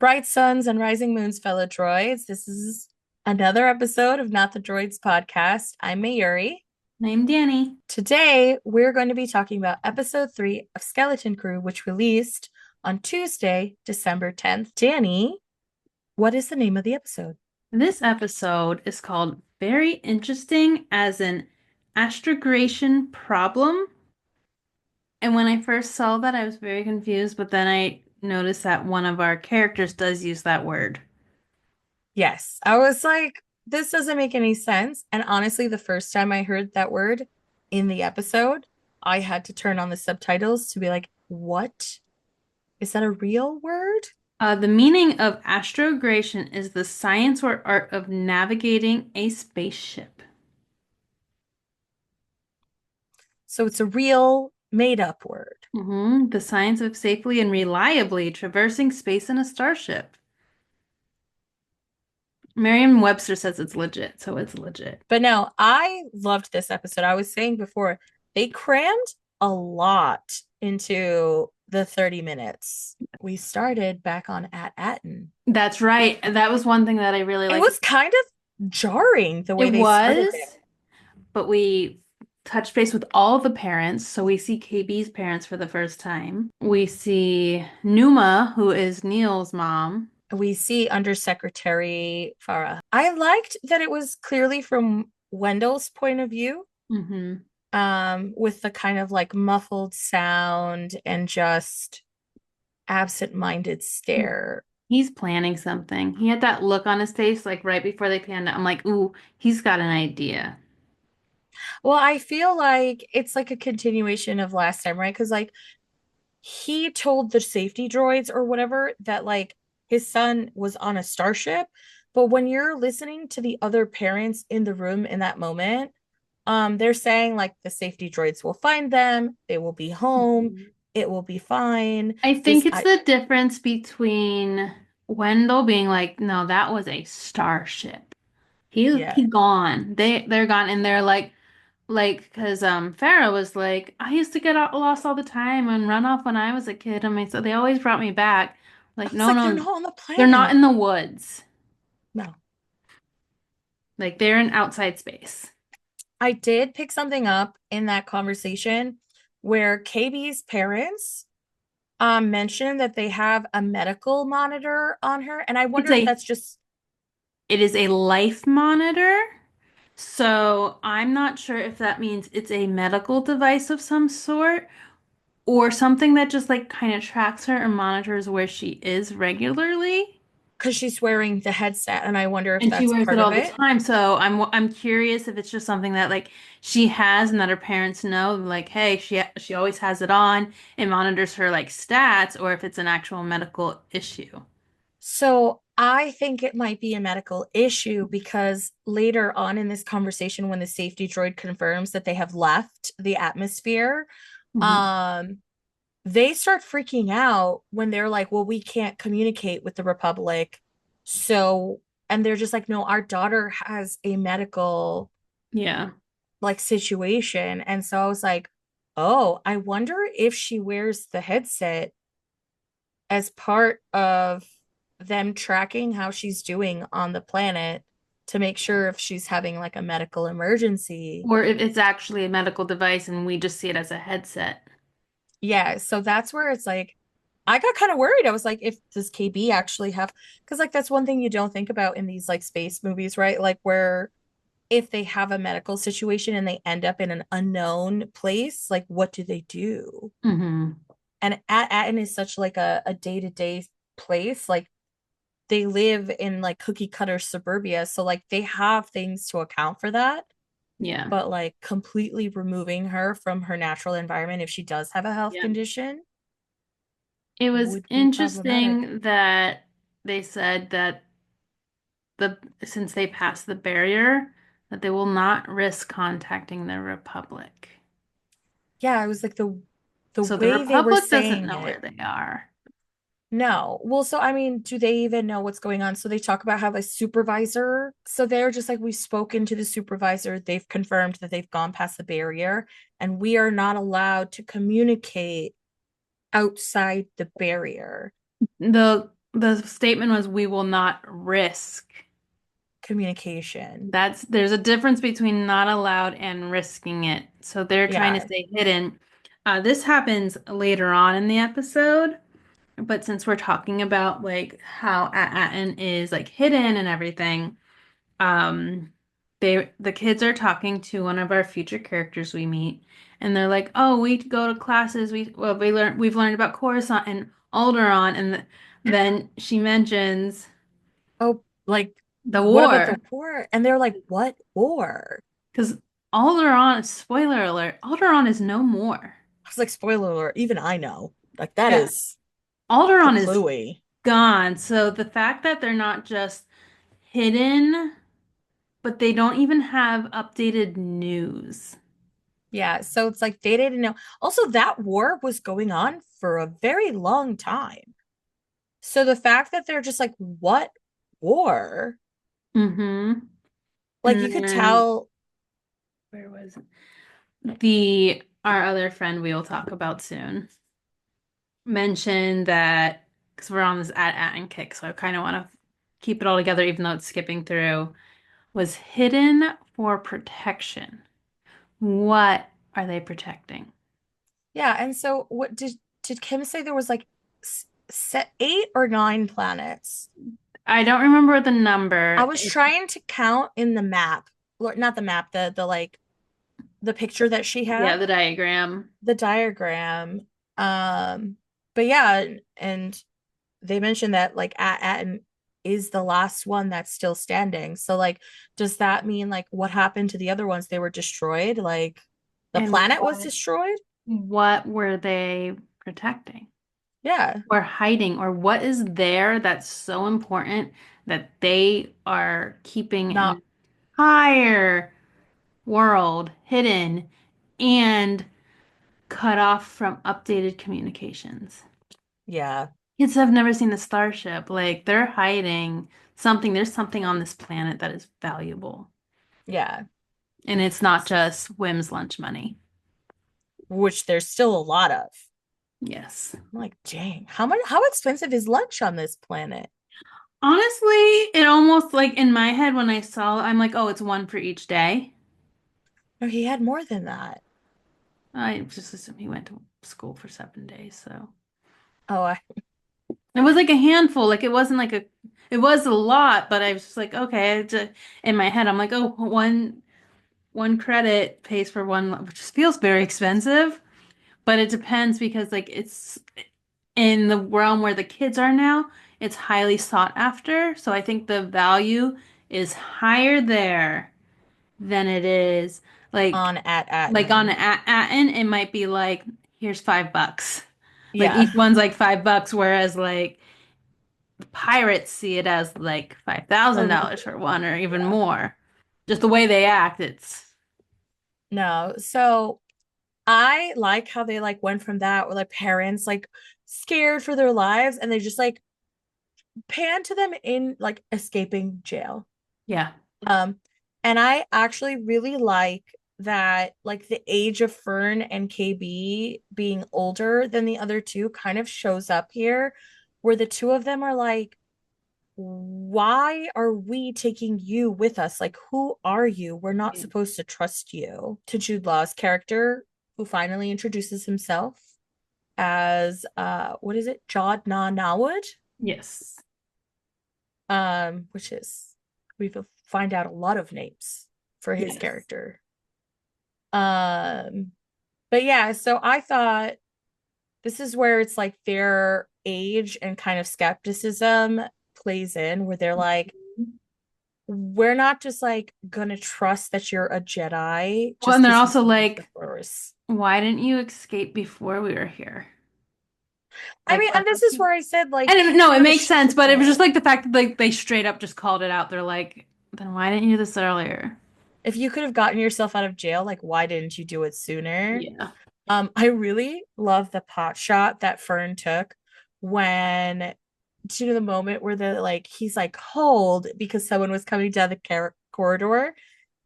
Bright suns and rising moons, fellow droids. This is another episode of Not the Droids podcast. I'm Mayuri. I'm Danny. Today, we're going to be talking about episode 3 of Skeleton Crew, which released on Tuesday, December 10th. Danny, what is the name of the episode? This episode is called Very Interesting as an Astrogration Problem. And when I first saw that, I was very confused, but then I noticed that one of our characters does use that word. Yes, I was like, this doesn't make any sense. And honestly, the first time I heard that word in the episode, I had to turn on the subtitles to be like, what? Is that a real word? The meaning of astrogration is the science or art of navigating a spaceship. So it's a real made up word. The science of safely and reliably traversing space in a starship. Merriam-Webster says it's legit, so it's legit. But no, I loved this episode. I was saying before, they crammed a lot into the 30 minutes. We started back on at Atten. That's right. That was one thing that I really It liked. was kind of jarring the way It they started was, it. but we touched base with all the parents. So we see KB's parents for the first time. We see Numa, who is Neil's mom. We see Undersecretary Farah. I liked that it was clearly from Wendell's point of view, hmm with the kind of like muffled sound and just absent-minded stare. He's planning something. He had that look on his face, like right before they panned out. I'm like, ooh, he's got an idea. Well, I feel like it's like a continuation of last time, right? Because like he told the safety droids or whatever that like his son was on a starship. But when you're listening to the other parents in the room in that moment, they're saying like the safety droids will find them, they will be home, Mhm. it will be fine. I think This it's I the difference between Wendell being like, no, that was a starship. He Yeah. gone. They're gone, and they're like, because Farah was like, I used to get lost all the time and run off when I was a kid. I mean, so they always brought me back. I Like, was no, like, they're no, not on the they're not planet. in the woods. No. Like, they're in outside space. I did pick something up in that conversation where KB's parents mentioned that they have a medical monitor on her, and I It's wonder if a, that's just it is a life monitor. So I'm not sure if that means it's a medical device of some sort or something that just like kind of tracks her and monitors where she is regularly. because she's wearing the headset, and I wonder if And she that's wears it part of all the it. time. So I'm curious if it's just something that like she has and that her parents know, like, hey, she always has it on and monitors her like stats, or if it's an actual medical issue. So I think it might be a medical issue because later on in this conversation, when the safety droid confirms that they have left the atmosphere, hmm um, they start freaking out when they're like, well, we can't communicate with the Republic. So, and they're just like, no, our daughter has a medical Yeah. like situation. And so I was like, oh, I wonder if she wears the headset as part of them tracking how she's doing on the planet to make sure if she's having like a medical emergency. Or if it's actually a medical device and we just see it as a headset. Yeah, so that's where it's like I got kind of worried. I was like, if does KB actually have, because like that's one thing you don't think about in these like space movies, right? Like where if they have a medical situation and they end up in an unknown place, like what do they do? hmm And Atten is such like a day-to-day place. Like they live in like cookie cutter suburbia. So like they have things to account for that. Yeah. But like completely removing her from her natural environment if she does have a health Yeah. condition It was would be problematic. interesting that they said that the since they passed the barrier, that they will not risk contacting the Republic. Yeah, it was like the So the way they were Republic doesn't saying know it. where they are. No. Well, so I mean, do they even know what's going on? So they talk about how the supervisor, so they're just like, we've spoken to the supervisor. They've confirmed that they've gone past the barrier, and we are not allowed to communicate outside the barrier. The The statement was, we will not risk. Communication. There's a difference between not allowed and risking it. So they're trying to Yeah. stay hidden. This happens later on in the episode, but since we're talking about like how Atten is like hidden and everything, um, the kids are talking to one of our future characters we meet, and they're like, "Oh, we go to classes. We've learned about Coruscant and Alderaan," and then she mentions Oh, like, the what about war. the war? And they're like, what war? Because Alderaan, spoiler alert, Alderaan is no more. I was like, spoiler alert, even I know. Like, that Yeah, is Alderaan is kapluey. gone. So the fact that they're not just hidden, but they don't even have updated news. Yeah, so it's like they didn't know. Also, that war was going on for a very long time. So the fact that they're just like, what war? Mm-hmm. Like, And you could then tell where was it? The our other friend we will talk about soon mentioned that because we're on this at and kick, so I kind of want to keep it all together, even though it's skipping through, was hidden for protection. What are they protecting? yeah. And so, what did Kim say? There was like set 8 or 9 planets. I don't remember the I number. was trying to count in the map, not the map, the like the picture that she Yeah, had, the diagram. the diagram. Um, but yeah, and they mentioned that like Atten is the last one that's still standing. So like, does that mean like what happened to the other ones? They were destroyed. Like the And planet was destroyed. what were they protecting? Yeah, Or hiding? Or what is there that's so important that they are keeping not an entire world hidden and cut off from updated communications? yeah, Kids have never seen the starship. Like they're hiding something. There's something on this planet that is valuable. yeah. And it's not just whims lunch money. Which there's still a lot of. Yes. I'm like, dang, how expensive is lunch on this planet? Honestly, it almost like in my head when I saw, I'm like, oh, it's one for each day. No, he had more than that. I just assumed he went to school for 7 days, so Oh, it was like a handful. Like it wasn't like it was a lot, but I was just like, okay. In my head, I'm like, oh, one credit pays for one, which just feels very expensive. But it depends because like it's in the realm where the kids are now, it's highly sought after. So I think the value is higher there than it is like on at on Atten. Atten, it might be like here's $5. Like Yeah. each one's like $5, whereas like pirates see it as like five thousand Oh, dollars for one or even yeah. more. Just the way they act, it's No. So I like how they like went from that where like parents like scared for their lives and they just like pan to them in like escaping jail. yeah. Um, and I actually really like that like the age of Fern and KB being older than the other two kind of shows up here, where the two of them are like, why are we taking you with us? Like, who are you? We're not supposed to trust you. To Jude Law's character, who finally introduces himself as what is it? Jod Na Nawad? Yes. Which is we find out a lot of names for his Yes. character. Um, but yeah, so I thought this is where it's like their age and kind of skepticism plays in, where they're like, we're not just like gonna trust that you're a Jedi Well, just and they're because you also can use the like, Force. why didn't you escape before we were here? I Like, mean, and this is where I said like no, it kind of makes sense, but it was just shifted. like the fact that like they straight up just called it out. They're like, then why didn't you do this earlier? If you could have gotten yourself out of jail, like why didn't you do it sooner? Yeah. I really love the pot shot that Fern took when to the moment where the like he's like hold because someone was coming down the corridor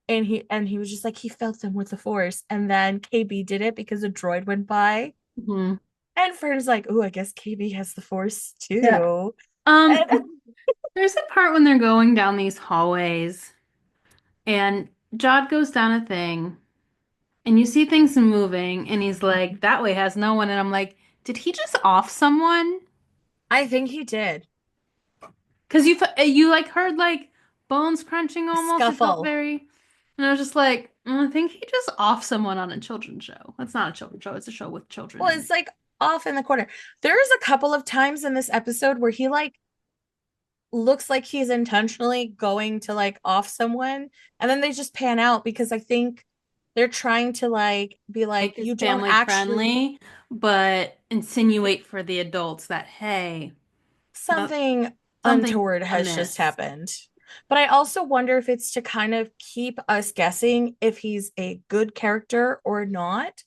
and he was just like he felt them with the force and then KB did it because a droid went by Mhm. and Fern's like oh I guess KB has the force Yeah. too. Um, And there's a part when they're going down these hallways and Jod goes down a thing and you see things moving and he's like, that way has no one. And I'm like, did he just off someone? I think he did. Because you like heard like bones crunching A almost. It felt scuffle. very, and I was just like, I think he just off someone on a children's show. It's not a children's show. It's a show with children Well, in it's it. like off in the corner. There's a couple of times in this episode where he like looks like he's intentionally going to like off someone, and then they just pan out because I think they're trying to like be like, Make this you don't family actually, friendly, but insinuate for the adults that hey, that something something untoward has just amiss. happened. But I also wonder if it's to kind of keep us guessing if he's a good character or not.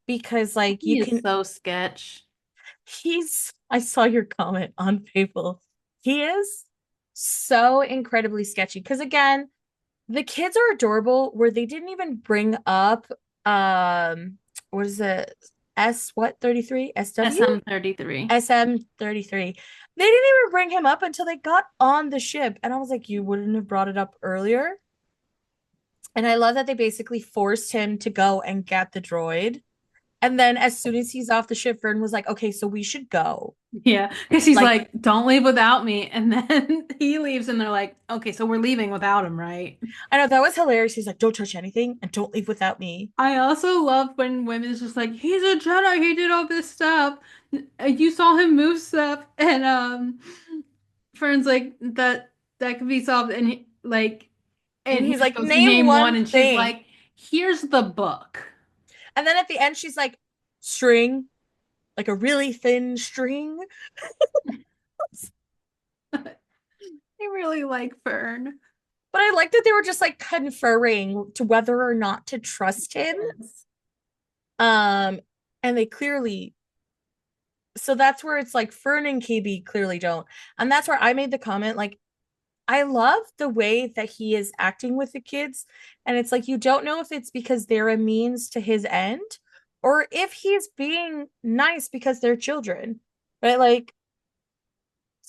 Because, like, you He is can, so sketch. I saw your comment on Fable. He is so incredibly sketchy. Because, again, the kids are adorable where they didn't even bring up, what is it? S what 33? SW? SM33. SM33. They didn't even bring him up until they got on the ship. And I was like, you wouldn't have brought it up earlier. And I love that they basically forced him to go and get the droid. And then as soon as he's off the ship, Vern was like, okay, so we should go. Yeah, because he's Like, like, don't leave without me. And then he leaves and they're like, okay, so we're leaving without him, right? I know that was hilarious. He's like, don't touch anything and don't leave without me. I also love when women's just like, he's a Jedi, he did all this stuff. You saw him move stuff, and Fern's like, that could be solved, and And and he he's just like, goes, name name one, one and she's thing. like, here's the book. And then at the end, she's like, string, like a really thin string. I really like Fern. But I like that they were just like conferring to whether or not to trust him. Yes. Um, and they clearly, so that's where it's like Fern and KB clearly don't. And that's where I made the comment, like, I love the way that he is acting with the kids. And it's like you don't know if it's because they're a means to his end or if he's being nice because they're children. Right? Like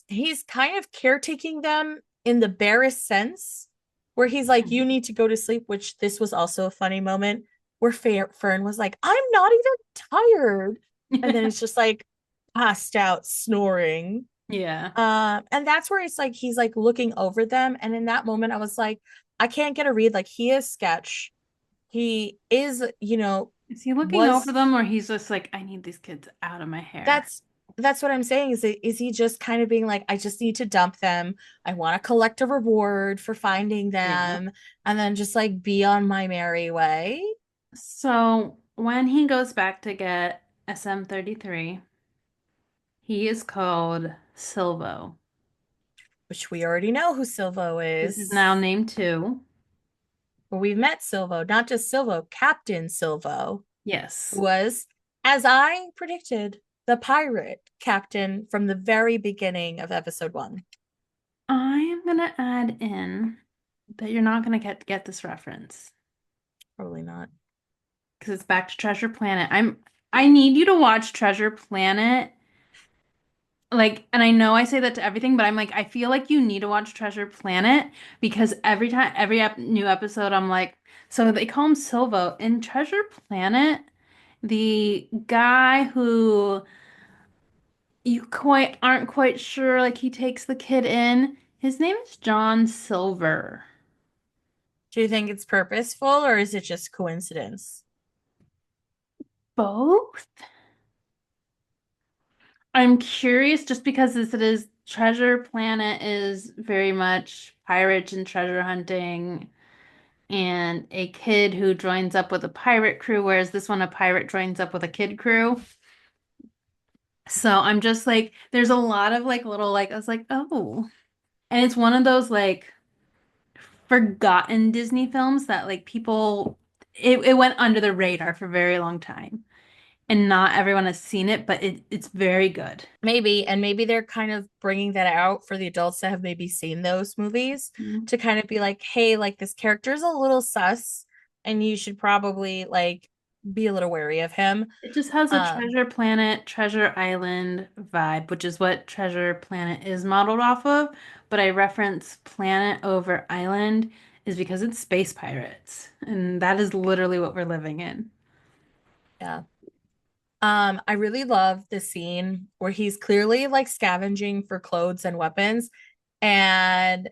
he's kind of caretaking them in the barest sense, where he's like, you need to go to sleep, which this was also a funny moment where Fern was like, I'm not even tired. And then it's just like passed out snoring. Yeah. And that's where it's like he's like looking over them. And in that moment, I was like, I can't get a read. Like he is sketch. He is, Is he looking over was them, or he's just like, I need these kids out of my hair? that's what I'm saying. Is he just kind of being like, I just need to dump them. I want to collect a reward for finding Yeah. them and then just like be on my merry way, So when he goes back to get SM33, he is called Silvo. which we already know who Silvo This is now is. named 2. But we've met Silvo, not just Silvo, Captain Silvo, who Yes. was, as I predicted, the pirate captain from the very beginning of episode one. I am gonna add in that you're not gonna get this reference Probably not. because it's back to Treasure Planet. I need you to watch Treasure Planet. Like, and I know I say that to everything, but I'm like, I feel like you need to watch Treasure Planet because every time, new episode, I'm like, so they call him Silvo. In Treasure Planet, the guy who you quite aren't quite sure, like he takes the kid in, his name is John Silver. Do you think it's purposeful or is it just coincidence? Both? I'm curious just because this it is Treasure Planet is very much pirates and treasure hunting and a kid who joins up with a pirate crew, whereas this one, a pirate joins up with a kid crew. So I'm just like, there's a lot of like little, like, I was like, oh. And it's one of those like forgotten Disney films that like people, it went under the radar for a very long time. And not everyone has seen it, but it's very good. Maybe, and maybe they're kind of bringing that out for the adults that have maybe seen those movies Mm. to kind of be like, hey, like this character is a little sus, and you should probably like be a little wary of him. It just has a Um, Treasure Planet, Treasure Island vibe, which is what Treasure Planet is modeled off of. But I reference planet over island is because it's space pirates, and that is literally what we're living in. yeah. I really love the scene where he's clearly like scavenging for clothes and weapons. And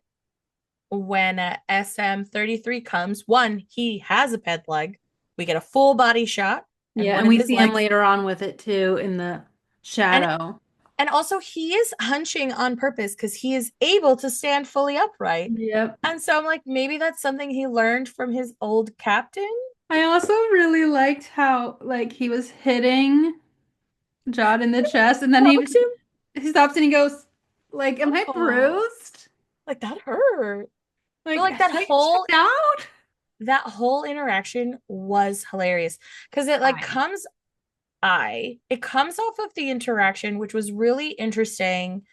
when SM-33 comes, one, he has a ped leg. We get a full body shot, and Yeah, one and of we his see him legs. later on with it too in the And shadow. and also he is hunching on purpose because he is able to stand fully upright. Yep. And so I'm like, maybe that's something he learned from his old captain. I also really liked how like he was hitting Jod in the chest, and then Poked him. he stops and he goes, like, "Am I Oh, bruised? like that hurt. But Like, like have I checked out?" that whole interaction was hilarious because it like Hi. comes it comes off of the interaction, which was really interesting,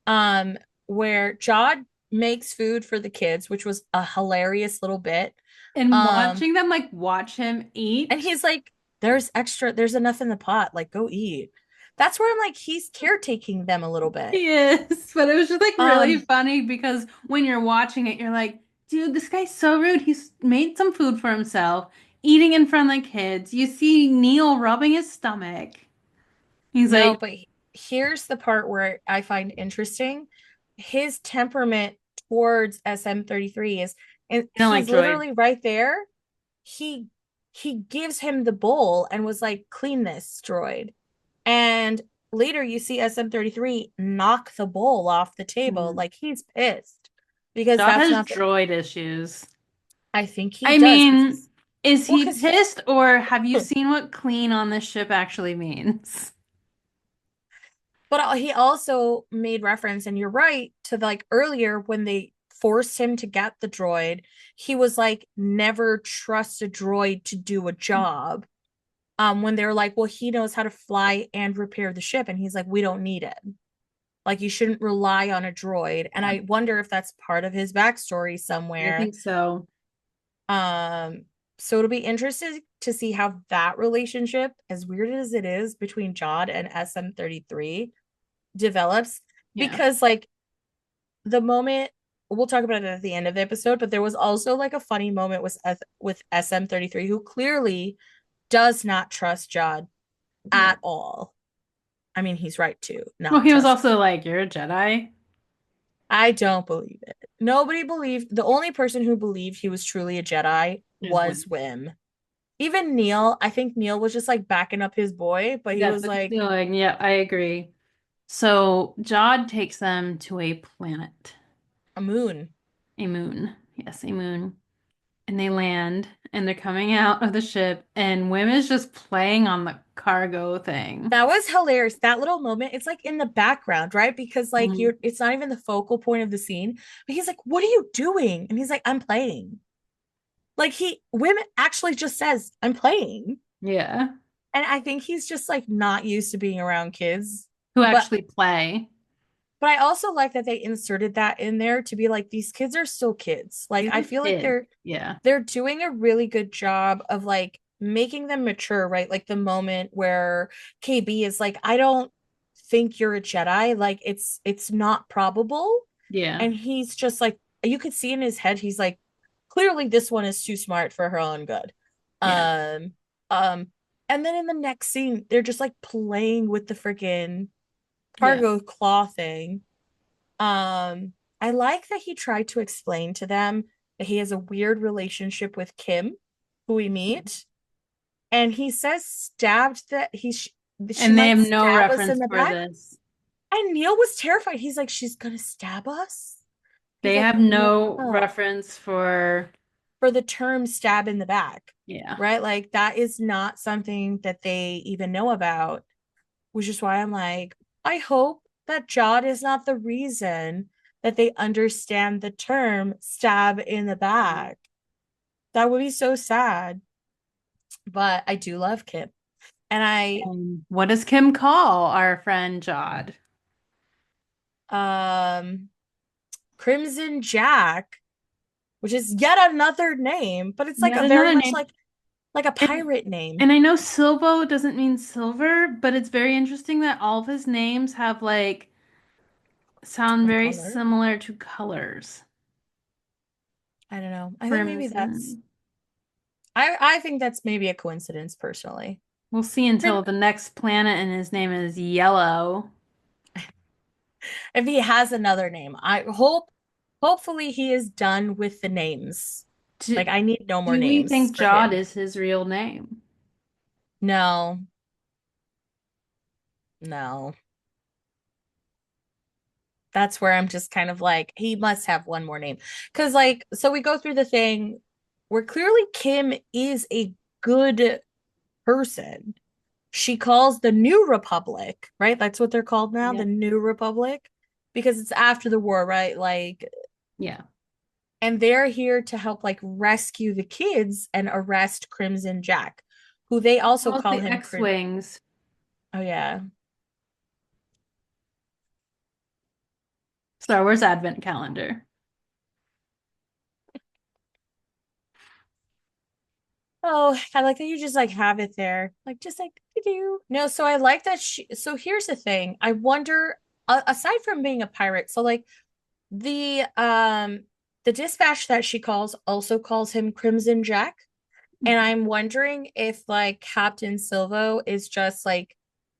um where Jod makes food for the kids, which was a hilarious little bit. And um watching them like watch him and eat. he's like, there's enough in the pot, like go eat. That's where I'm like, he's caretaking them a little bit. He is, but it was just like really um funny because when you're watching it, you're like, dude, this guy's so rude. He's made some food for himself, eating in front of the kids. You see Neil rubbing his stomach. He's no, like, but here's the part where I find interesting. His temperament towards SM-33 is, and you don't like he's droid. literally right there. he he gives him the bowl and was like, clean this, droid. And later you see SM-33 knock the bowl off the table, Mhm. like he's pissed because Jod that's has not the, droid issues. I think he I does because mean, he's, is well, he because he, pissed or have you seen what clean on this ship actually means? but he also made reference, and you're right, to like earlier when they forced him to get the droid. He was like, never trust a droid to do a job. When they're like, well, he knows how to fly and repair the ship, and he's like, we don't need it. Like, you shouldn't rely on a droid. And Yeah, I wonder if that's part of his backstory I somewhere. think so. um so it'll be interesting to see how that relationship, as weird as it is, between Jod and SM-33 develops. Yeah. Because like, the moment, we'll talk about it at the end of the episode, but there was also like a funny moment with SM-33, who clearly does not trust Jod Yeah. at all. I mean, he's right to Well, not he was trust. also like, "You're a Jedi." I don't believe it. Nobody believed. The only person who believed he was truly a Jedi Is was when. Wim. Even Neil, I think Neil was just like backing up his boy, but he That's was what he's like, doing. Yeah, I agree. So Jod takes them to a planet, a moon. a moon. Yes, a moon. And they land and they're coming out of the ship and Wim is just playing on the cargo thing. That was hilarious. That little moment, it's like in the background, right? Because like, Mhm. it's not even the focal point of the scene. But he's like, "What are you doing?" And he's like, "I'm playing." Like, Wim actually just says, "I'm playing." Yeah. And I think he's just like not used to being around kids. Who But actually play. I also like that they inserted that in there to be like, these kids are still kids. Like, These I are feel like kids. they're Yeah. they're doing a really good job of like making them mature, right? Like the moment where KB is like, "I don't think you're a Jedi. Like, it's not probable." Yeah. And he's just like, you could see in his head, he's like, clearly this one is too smart for her own good. Yeah. Um, um, and then in the next scene, they're just like playing with the freaking Yeah. cargo claw thing. I like that he tried to explain to them that he has a weird relationship with Kim, who we meet, and he says stabbed, that she And they might have no stab us in reference the for back. this. And Neil was terrified. He's like, "She's gonna stab us." He's They like, have no "No," reference for, for the term "stab in the back," yeah. right? Like, that is not something that they even know about, which is why I'm like, I hope that Jod is not the reason that they understand the term "stab in the back." That would be so sad. But I do love Kip. And And what does Kim call our friend Jod? um Crimson Jack, which is yet another name, but it's like Yet a very another much name. like like a And pirate name. and I know Silvo doesn't mean silver, but it's very interesting that all of his names have like sound A very color. similar to colors. I don't know. I think maybe that's Crimson. I think that's maybe a coincidence personally. We'll see Prim- until the next planet and his name is Yellow. If he has another name, I hopefully he is done with the names. Do, Like I need no more do we names think for Jod him. is his real name? No, no. That's where I'm just kind of like, he must have one more name. Cause like, so we go through the thing where clearly Kim is a good person. She calls the New Republic, right? That's what they're called now, the Yep. New Republic, because it's after the war, right? Like, Yeah. and they're here to help like rescue the kids and arrest Crimson Jack, who they also Well, it's call the him Crim. X-Wings. Oh yeah. Star Wars Advent Calendar. Oh, I like that you just like have it there. Like just like you do. No, so I like that so here's the thing. I wonder aside from being a pirate, so like the dispatch that she calls also calls him Crimson Jack. And I'm wondering if like Captain Silvo is just like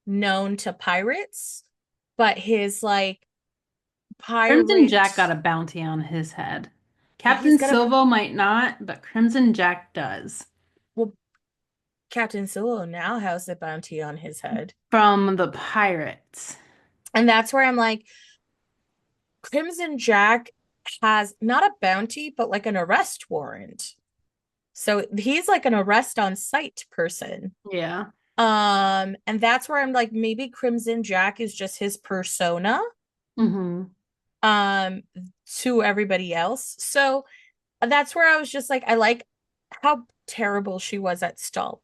known to pirates, but his like Crimson pirate Jack got a bounty on his head. he's Captain got a Silvo might not, but Crimson Jack does. well, Captain Silvo now has a bounty on his head. From the pirates. And that's where I'm like, Crimson Jack has not a bounty, but like an arrest warrant. So he's like an arrest on sight person. Yeah. And that's where I'm like, maybe Crimson Jack is just his persona, Hmm. um, to everybody else. So that's where I was just like, I like how terrible she was at stall.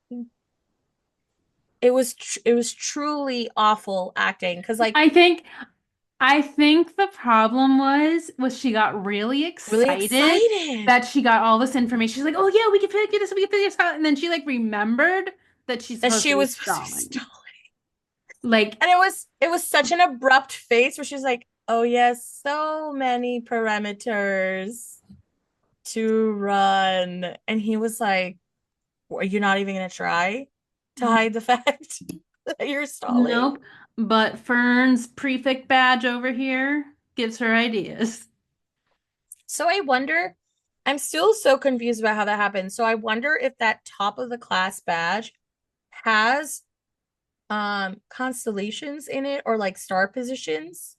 It was truly awful acting because like I think I think the problem was she got really really excited excited that she got all this information. She's like, "Oh yeah, we can figure this, we can figure this out." And then she like remembered that she's that supposed she to be was supposed to be stalling. stalling. Like, And it was such an abrupt face where she's like, "Oh yes, so many parameters to run," and he was like, "Are you not even gonna try to hide the fact that you're stalling?" nope. But Fern's prefect badge over here gives her ideas. So I wonder. I'm still so confused about how that happened. So I wonder if that top of the class badge has constellations in it or like star positions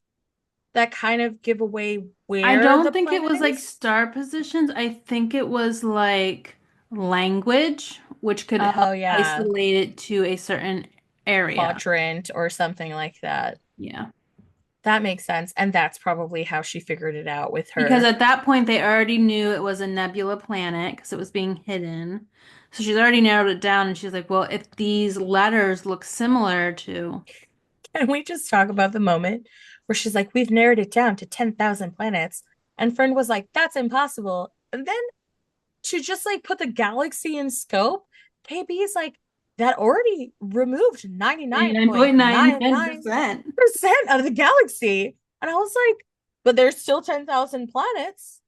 that kind of give away I where the don't think it planet was like is. star positions. I think it was like language, which could help Oh yeah, isolate it to a certain area. quadrant or something like that. Yeah. That makes sense. And that's probably how she figured it out with Because her. at that point, they already knew it was a nebula planet because it was being hidden. So she's already narrowed it down, and she's like, well, if these letters look similar to. Can we just talk about the moment where she's like, we've narrowed it down to 10,000 planets? And Fern was like, that's impossible. And then to just like put the galaxy in scope, KB is like, that already removed 99.99% 99.99%. of the galaxy. And I was like, but there's still 10,000 planets.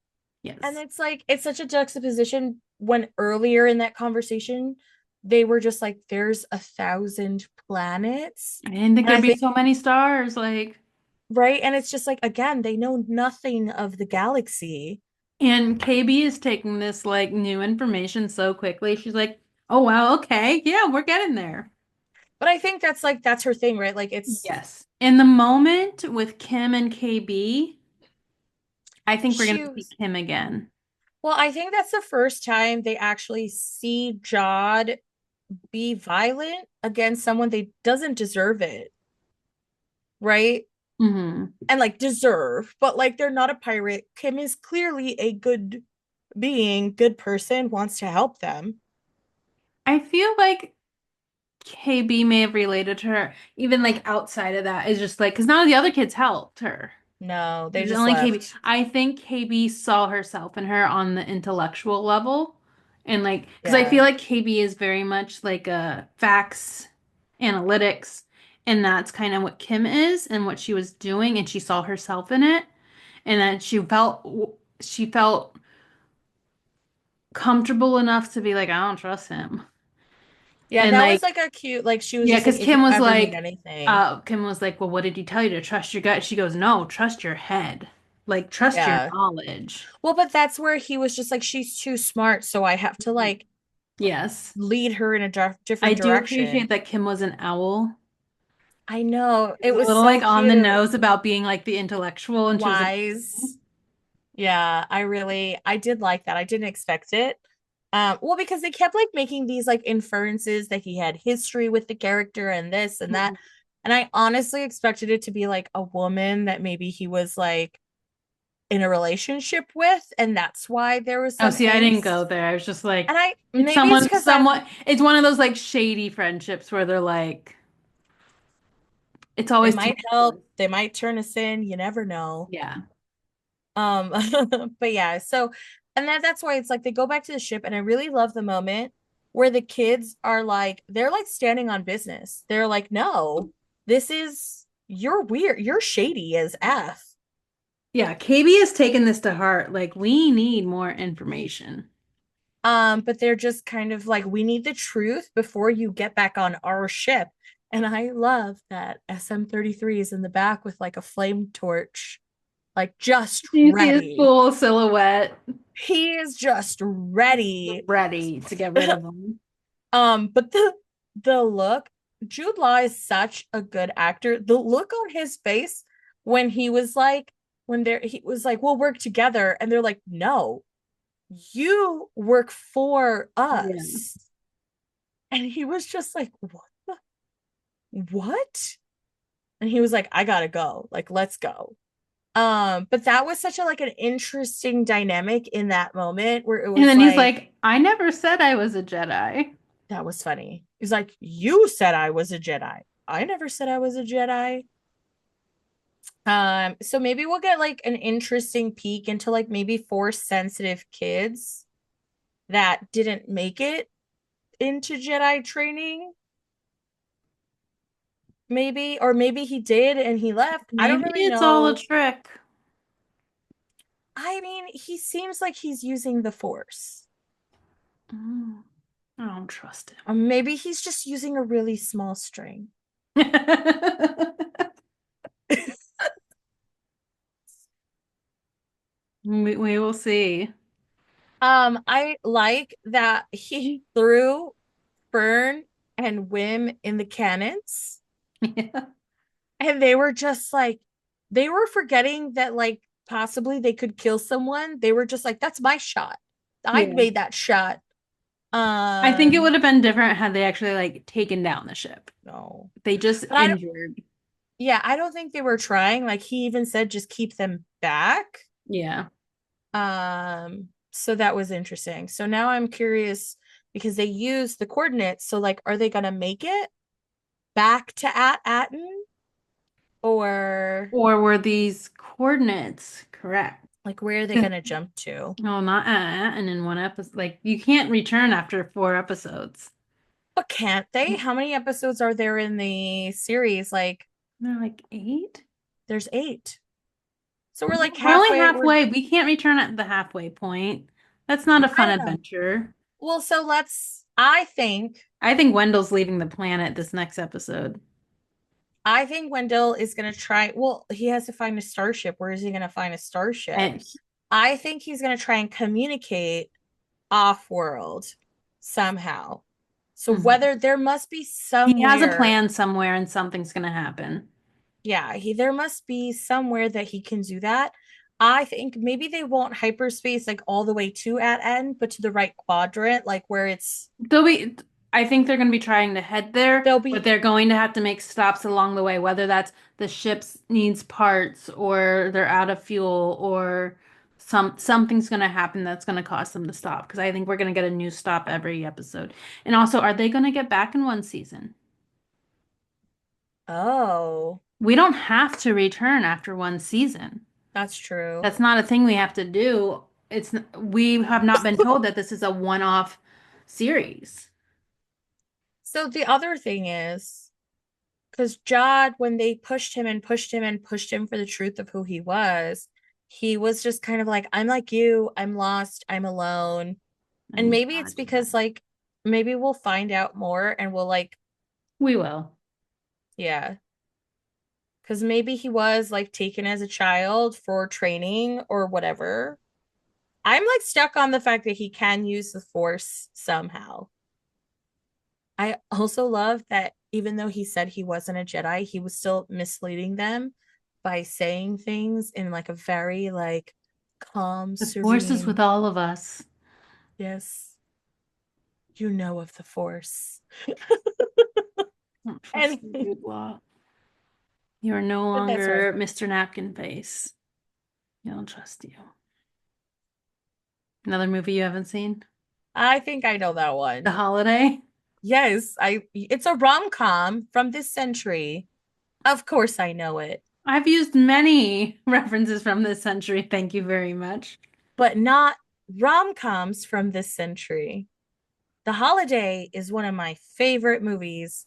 And Yes. it's like, it's such a juxtaposition when earlier in that conversation, they were just like, there's 1,000 planets. I didn't think And there'd I be think, so many stars. Like, right. And it's just like, again, they know nothing of the galaxy. and KB is taking this like new information so quickly. She's like, oh, wow, okay. Yeah, we're getting there. But I think that's like, that's her thing, right? Like, it's, Yes. In the moment with Kim and KB, I think we're going she to see was, Kim again. well, I think that's the first time they actually see Jod be violent against someone they doesn't deserve it, right? Hmm. And like deserve, but like they're not a pirate. Kim is clearly a good being, good person, wants to help them. I feel like KB may have related to her, even like outside of that. It's just like, because none of the other kids helped her. No, It they was just only KB. left. I think KB saw herself in her on the intellectual level And like, because I feel Yeah. like KB is very much like a facts, analytics, and that's kind of what Kim is and what she was doing, and she saw herself in it, and then she felt comfortable enough to be like, I don't trust him. Yeah, And that was like, like a cute, like she was yeah, just like, because if you ever need anything. Kim was like, well, what did he tell you to trust your gut? She goes, no, trust your head. Like, trust your Yeah. knowledge. Well, but that's where he was just like, she's too smart, so I have to Mhm. like Yes. lead her in a I different do appreciate direction. that Kim was an owl. I know. It It was a was little so like on the cute. nose about being like the intellectual, and she was an owl. Wise. Yeah, I did like that. I didn't expect it. Well, because they kept like making these like inferences that he had history with the character and this and that. Mhm. And I honestly expected it to be like a woman that maybe he was like in a relationship with, and that's why there was Oh, some see, I didn't go angst. there. I was just like, And I it's maybe it's someone, because I'm somewhat, it's one of those like shady friendships where they're like, it's they always might help, tumultuous. they might turn us in, you never know. Yeah. Um, but yeah, so and that's why it's like they go back to the ship, and I really love the moment where the kids are like they're like standing on business. They're like, no, this is you're weird, you're shady as F. Yeah, KB has taken this to heart. Like, we need more information. But they're just kind of like, we need the truth before you get back on our ship. And I love that SM-33 is in the back with like a flame torch, like just Do you see his ready. full silhouette He is just ready. ready to get rid of them? But the look, Jude Law is such a good actor. The look on his face when he was like, when there he was like, we'll work together, and they're like, no, you work for Yeah. us. And he was just like, what? And he was like, I gotta go. Like, let's go. But that was such a like an interesting dynamic in that moment where it And was then he's like, like, I never said I was a Jedi. that was funny. He's like, you said I was a Jedi. I never said I was a Jedi. So maybe we'll get like an interesting peek into like maybe force sensitive kids that didn't make it into Jedi training, maybe, or maybe he did and he left. I don't Maybe really it's all a know. trick. I mean, he seems like he's using the force. Mm, I don't trust Maybe he's just using a really small string. him. We will see. I like that he threw Fern and Wim in the cannons, Yeah. and they were just like, they were forgetting that like possibly they could kill someone. They were just like, that's my shot. I Yeah. made that shot. I think it would Um, have been different had they actually like taken down the ship. no, They just but I don't. injured. Yeah, I don't think they were trying. Like he even said, just keep them back. Yeah. So that was interesting. So now I'm curious because they use the coordinates. So like, are they gonna make it back to At Atten, or Or were these coordinates correct? like where are they gonna jump to? No, not and in one episode. Like you can't return after 4 episodes. But can't they? How many episodes are there in the series? Like They're like 8? there's 8. So we're Yeah, like we're only halfway. We're halfway. We can't return at the halfway point. That's not a I fun don't know. adventure. Well, so I think Wendell's leaving the planet this next episode. I think Wendell is gonna try. Well, he has to find a starship. Where is he gonna find a starship? And I think he's gonna try and communicate off world somehow. So Mhm. whether there must be He has a somewhere, plan somewhere and something's gonna happen. yeah, there must be somewhere that he can do that. I think maybe they won't hyperspace like all the way to at end, but to the right quadrant, like where it's They'll be, I think they're going to be trying to head there, they'll but be they're going to have to make stops along the way, whether that's the ship's needs parts or they're out of fuel or something's going to happen that's going to cause them to stop. Because I think we're going to get a new stop every episode. And also, are they going to get back in one season? oh, We don't have to return after one season. that's true. That's not a thing we have to do. we have not been told that this is a one-off series. So the other thing is, because Jod, when they pushed him and pushed him and pushed him for the truth of who he was just kind of like, I'm like you, I'm lost, I'm alone. And And maybe it's because like maybe we'll find out more and we'll like, we will. yeah, because maybe he was like taken as a child for training or whatever. I'm like stuck on the fact that he can use the force somehow. I also love that even though he said he wasn't a Jedi, he was still misleading them by saying things in like a very like calm, The force is with serene, all of us. yes, you know of the force. I don't trust And you, Jude Law. You are no but that's right. longer Mr. Napkin Face. I don't trust you. Another movie you haven't seen? I think I know that The one. Holiday. Yes, I it's a rom-com from this century. Of course I know it, I've used many references from this century. Thank you very much. but not rom-coms from this century. The Holiday is one of my favorite movies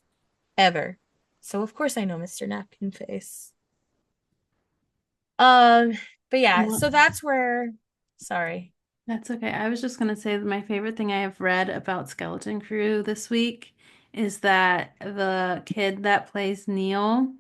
ever. So of course I know Mr. Napkin Face. Um, but yeah, What? so that's where sorry. That's okay. I was just gonna say that my favorite thing I have read about Skeleton Crew this week is that the kid that plays Neil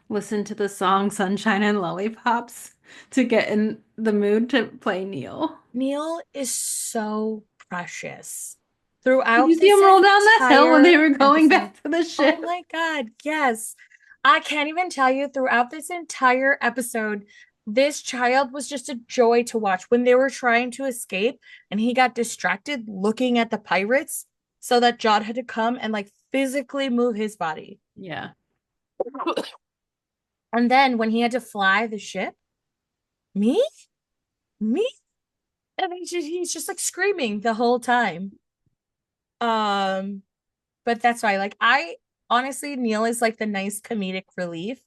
listened to the song Sunshine and Lollipops to get in the mood to play Neil. Neil is so precious Did you throughout see this him roll down that hill when they entire were going episode. back to the Oh ship? my God, yes. I can't even tell you throughout this entire episode, this child was just a joy to watch when they were trying to escape and he got distracted looking at the pirates so that Jod had to come and like physically move his body. Yeah. And then when he had to fly the ship, me, me, and he's just like screaming the whole time. Um, but that's why, like, I honestly, Neil is like the nice comedic relief,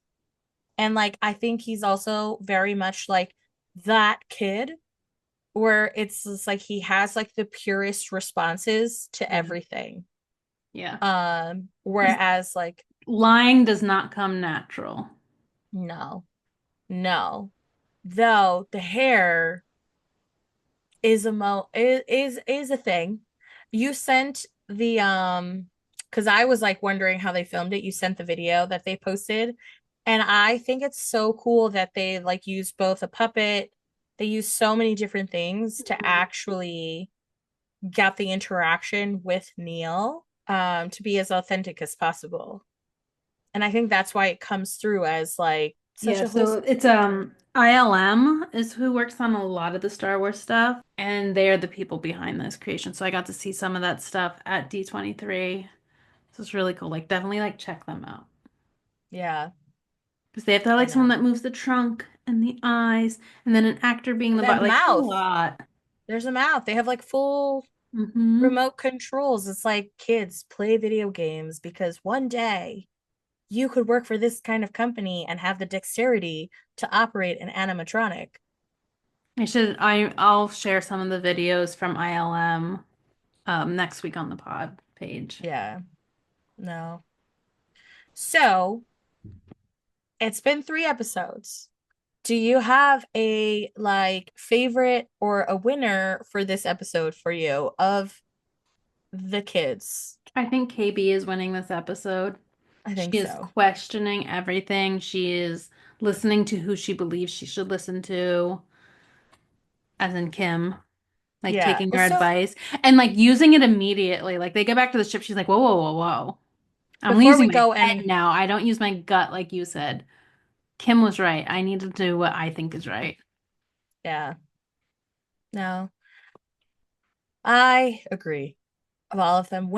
and like I think he's also very much like that kid where it's just like he has like the purest responses to Yeah. everything. Yeah. His Whereas like lying does not come natural. no, no, though the hair is a thing. You sent the because I was like wondering how they filmed it. You sent the video that they posted, and I think it's so cool that they like use both a puppet. They use so many different things to Mhm. actually get the interaction with Neil to be as authentic as possible. And I think that's why it comes through as like such Yeah, a so wholesome it's character. ILM is who works on a lot of the Star Wars stuff, and they are the people behind this creation. So I got to see some of that stuff at D23. So it's really cool. Like definitely like check them out. Yeah, Because they have to have I like someone know. that moves the trunk and the eyes, and then an actor being And the that bot. Like it's a mouth. lot. There's a mouth. They have like full Mm-hmm. remote controls. It's like kids play video games because one day you could work for this kind of company and have the dexterity to operate an animatronic. I'll share some of the videos from ILM next week on the pod page. Yeah, no. So it's been 3 episodes. Do you have a like favorite or a winner for this episode for you of the kids? I think KB is winning this episode. I She think is so. questioning everything. She is listening to who she believes she should listen to, as in Kim, like Yeah. taking Well, her so advice and like using it immediately. Like they get back to the ship, she's like, whoa, whoa, whoa, whoa. I'm before using we my go head any, now. I don't use my gut like you said. Kim was right. I need to do what I think is right. yeah, no, I agree. Of all of them,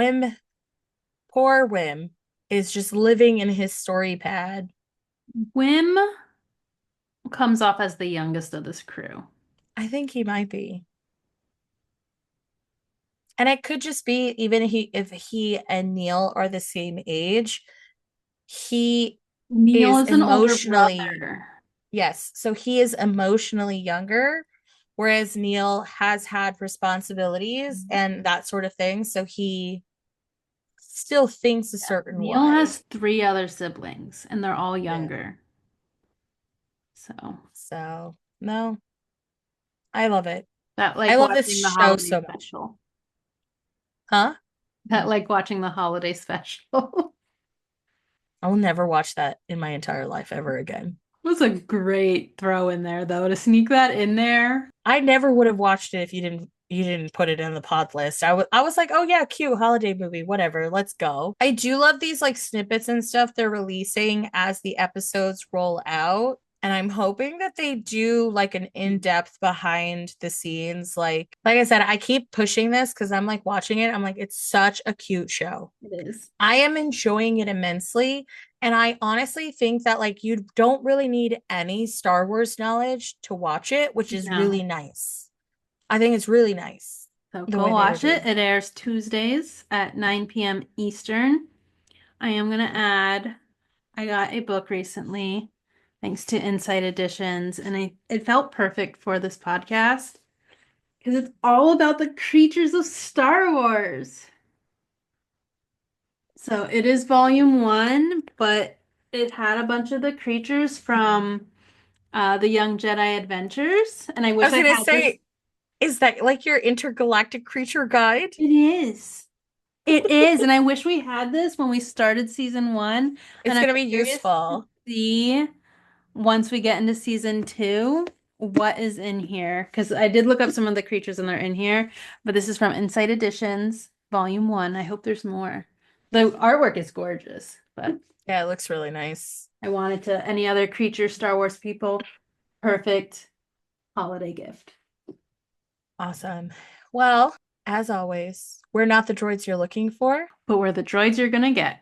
poor Wim is just living in his story pad. Wim comes off as the youngest of this crew. I think he might be. And it could just be even if he and Neil are the same age, he Neil is is an older emotionally, brother. yes, so he is emotionally younger whereas Neil has had responsibilities and that sort of thing. So he still thinks a certain Neil way. has three other siblings, and they're all Yeah. younger. So So, no, I love it. that I like love this watching the show holiday so much. special. Huh? That like watching the holiday special. I will never watch that in my entire life ever again. Was a great throw in there though to sneak that in there. I never would have watched it if you didn't put it in the pod list. I was like, oh yeah, cute holiday movie, whatever, let's go. I do love these like snippets and stuff they're releasing as the episodes roll out. And I'm hoping that they do like an in-depth behind the scenes. Like I said, I keep pushing this because I'm like watching it. I'm like, it's such a cute show. It is. I am enjoying it immensely. And I honestly think that like you don't really need any Star Wars knowledge to watch it, which is really No. nice. I think it's really nice So the go way they watch reviewed. it. It airs Tuesdays at 9 p.m. Eastern. I am gonna add, I got a book recently, thanks to Insight Editions, and it felt perfect for this podcast because it's all about the creatures of Star Wars. So it is volume one, but it had a bunch of the creatures from the Young Jedi Adventures, and I I wish was I gonna had this. say, is that like your intergalactic creature guide? It is. It is, and I wish we had this when we started season one. And It's I'm gonna be curious to useful. see once we get into season two what is in here. Because I did look up some of the creatures and they're in here, but this is from Insight Editions, volume one. I hope there's more. The artwork is gorgeous, but Yeah, it looks really nice. I wanted to any other creature, Star Wars people, perfect holiday gift. Awesome. Well, as always, we're not the droids you're looking for. But we're the droids you're gonna get.